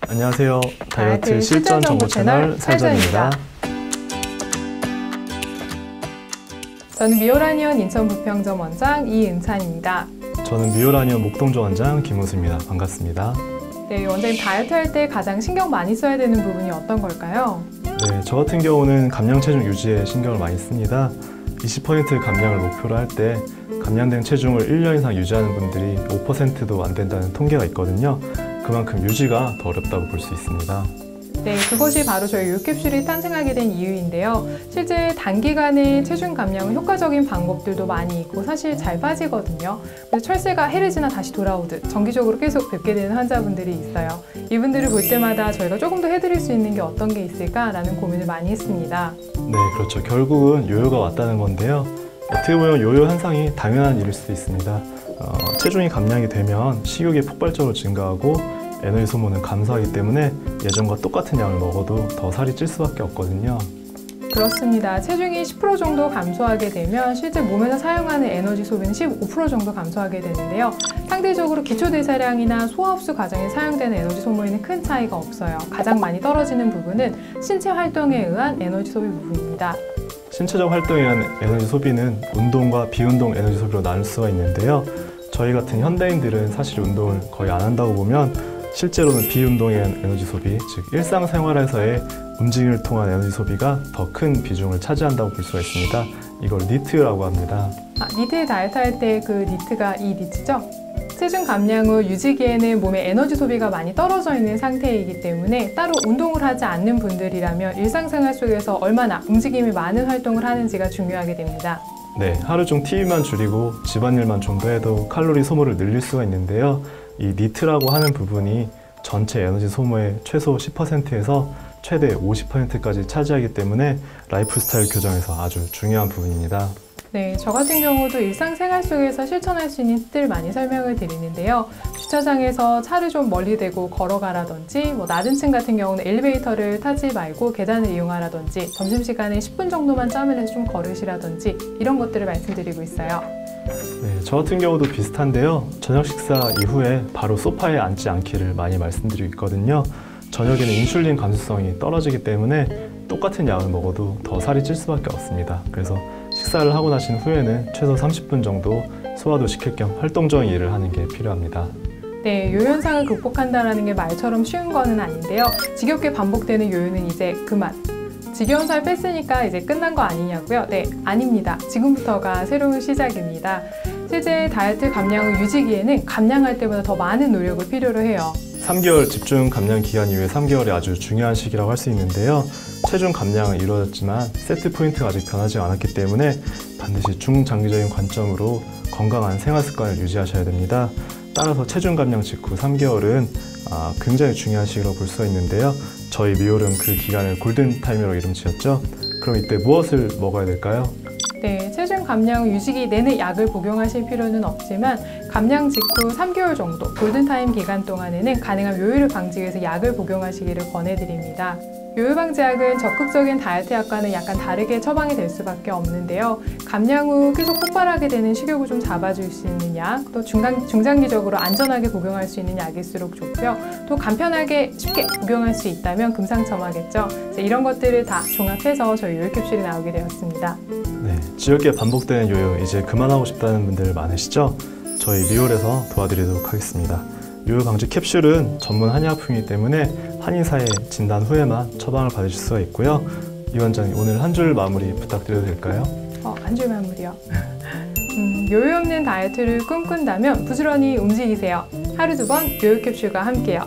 안녕하세요. 다이어트 실전 정보 채널 살전입니다. 저는 미오라니언 인천 부평점 원장 이은찬입니다. 저는 미오라니언 목동점 원장 김우수입니다. 반갑습니다. 네, 원장님 다이어트 할 때 가장 신경 많이 써야 되는 부분이 어떤 걸까요? 네, 저 같은 경우는 감량 체중 유지에 신경을 많이 씁니다. 20% 감량을 목표로 할 때 감량된 체중을 1년 이상 유지하는 분들이 5%도 안 된다는 통계가 있거든요. 그만큼 유지가 더 어렵다고 볼 수 있습니다. 네, 그것이 바로 저희 요캡슐이 탄생하게 된 이유인데요. 실제 단기간에 체중 감량은 효과적인 방법들도 많이 있고 사실 잘 빠지거든요. 그래서 철새가 해를 지나 다시 돌아오듯 정기적으로 계속 뵙게 되는 환자분들이 있어요. 이분들을 볼 때마다 저희가 조금 더 해드릴 수 있는 게 어떤 게 있을까라는 고민을 많이 했습니다. 네, 그렇죠. 결국은 요요가 왔다는 건데요. 어떻게 보면 요요 현상이 당연한 일일 수도 있습니다. 체중이 감량이 되면 식욕이 폭발적으로 증가하고 에너지 소모는 감소하기 때문에 예전과 똑같은 양을 먹어도 더 살이 찔 수밖에 없거든요. 그렇습니다. 체중이 10% 정도 감소하게 되면 실제 몸에서 사용하는 에너지 소비는 15% 정도 감소하게 되는데요. 상대적으로 기초대사량이나 소화흡수 과정에 사용되는 에너지 소모에는 큰 차이가 없어요. 가장 많이 떨어지는 부분은 신체 활동에 의한 에너지 소비 부분입니다. 신체적 활동에 의한 에너지 소비는 운동과 비운동 에너지 소비로 나눌 수가 있는데요. 저희 같은 현대인들은 사실 운동을 거의 안 한다고 보면 실제로는 비운동에 의한 에너지 소비, 즉 일상생활에서의 움직임을 통한 에너지 소비가 더 큰 비중을 차지한다고 볼 수가 있습니다. 이걸 니트라고 합니다. 니트 다이어트 할 때 그 니트가 이 니트죠? 체중 감량 후 유지기에는 몸의 에너지 소비가 많이 떨어져 있는 상태이기 때문에 따로 운동을 하지 않는 분들이라면 일상생활 속에서 얼마나 움직임이 많은 활동을 하는지가 중요하게 됩니다. 네, 하루 중 TV만 줄이고 집안일만 좀 더 해도 칼로리 소모를 늘릴 수가 있는데요. 이 니트라고 하는 부분이 전체 에너지 소모의 최소 10%에서 최대 50%까지 차지하기 때문에 라이프 스타일 교정에서 아주 중요한 부분입니다. 네, 저 같은 경우도 일상생활 속에서 실천할 수 있는 팁들 많이 설명을 드리는데요. 주차장에서 차를 좀 멀리 대고 걸어가라든지 낮은 층 같은 경우는 엘리베이터를 타지 말고 계단을 이용하라든지 점심시간에 10분 정도만 짬을 내서 좀 걸으시라든지 이런 것들을 말씀드리고 있어요. 네, 저 같은 경우도 비슷한데요. 저녁 식사 이후에 바로 소파에 앉지 않기를 많이 말씀드리고 있거든요. 저녁에는 인슐린 감수성이 떨어지기 때문에 똑같은 양을 먹어도 더 살이 찔 수밖에 없습니다. 그래서 식사를 하고 나신 후에는 최소 30분 정도 소화도 시킬 겸 활동적인 일을 하는 게 필요합니다. 네, 요요 현상을 극복한다는 게 말처럼 쉬운 거는 아닌데요. 지겹게 반복되는 요요는 이제 그만. 지겨운 살 뺐으니까 이제 끝난 거 아니냐고요? 네, 아닙니다. 지금부터가 새로운 시작입니다. 실제 다이어트 감량 후 유지기에는 감량할 때보다 더 많은 노력을 필요로 해요. 3개월 집중 감량 기간 이후에 3개월이 아주 중요한 시기라고 할 수 있는데요. 체중 감량은 이루어졌지만 세트 포인트가 아직 변하지 않았기 때문에 반드시 중장기적인 관점으로 건강한 생활 습관을 유지하셔야 됩니다. 따라서 체중 감량 직후 3개월은 굉장히 중요한 시기라고 볼 수가 있는데요. 저희 미올은 그 기간을 골든타임이라고 이름 지었죠. 그럼 이때 무엇을 먹어야 될까요? 네, 체중 감량 후 유지기 내내 약을 복용하실 필요는 없지만 감량 직후 3개월 정도 골든타임 기간 동안에는 가능한 요요를 방지하기 위해서 약을 복용하시기를 권해드립니다. 요요 방지약은 적극적인 다이어트 약과는 약간 다르게 처방이 될 수밖에 없는데요. 감량 후 계속 폭발하게 되는 식욕을 좀 잡아줄 수 있는 약, 또 중장기적으로 안전하게 복용할 수 있는 약일수록 좋고요. 또 간편하게 쉽게 복용할 수 있다면 금상첨화겠죠. 이런 것들을 다 종합해서 저희 요요 캡슐이 나오게 되었습니다. 네, 지겹게 반복되는 요요 이제 그만하고 싶다는 분들 많으시죠? 저희 미올에서 도와드리도록 하겠습니다. 요요 방지 캡슐은 전문 한의약품이기 때문에 한의사의 진단 후에만 처방을 받으실 수가 있고요. 이 원장님, 오늘 한 줄 마무리 부탁드려도 될까요? 한 줄 마무리요? 요요 없는 다이어트를 꿈꾼다면 부지런히 움직이세요. 하루 2번 요요 캡슐과 함께요.